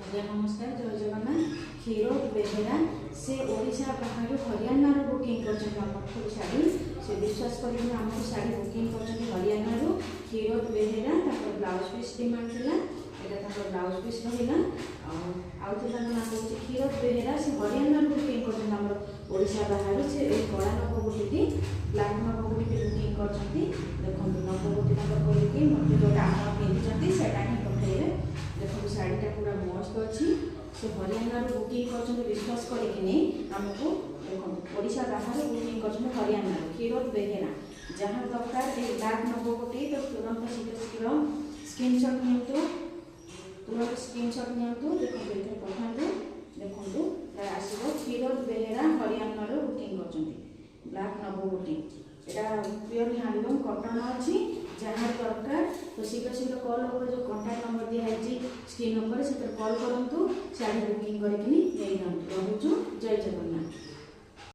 आज्ञा नमस्कार जय जगन्नाथ क्षीरोद बेहेरा से ओडिशा बाहर हरियाणा बुकिंग कर शाढ़ी से विश्वास कर शाढ़ी बुकिंग कर Haryana Kshirod Behera blouse piece demand था ब्लाउज पीस रहा आउला नाम हूँ क्षीरोद बेहेरा से हरियाणा बुकिंग करशा बाहर से कला नवगोटी ब्लाक नवगोटी बुकिंग कर देखो नवगोटी बोलिकी मतलब जोटा आप पिंधुंट से पठेबे देखो शाढ़ीटा पूरा मस्त अच्छी से हरियाणा बुकिंग कर विश्वास करके आमको देखो ओडिशा बाहर बुकिंग कर हरियाणा क्षीरोद बेहेरा जहाँ दरकार ये ब्लाक नवगोटी तो तुरंत शीघ्र शीघ्र स्क्रीनशॉट नियंतु तुरंत स्क्रीनशॉट नियंतु देखो ये पठातु देखो आसो क्षीरोद बेहेरा हरियाणा बुकिंग कर ब्लाक नवगोटी यहाँ प्योर हैंडलूम कटन अच्छी जहाँ दरकार तो शीघ्र शीघ्र कॉल हो जो कॉन्टैक्ट नंबर दिखाई स्क्रीन नंबर से कॉल करूँ शाढ़ी बुकिंग करके नहीं रोचु।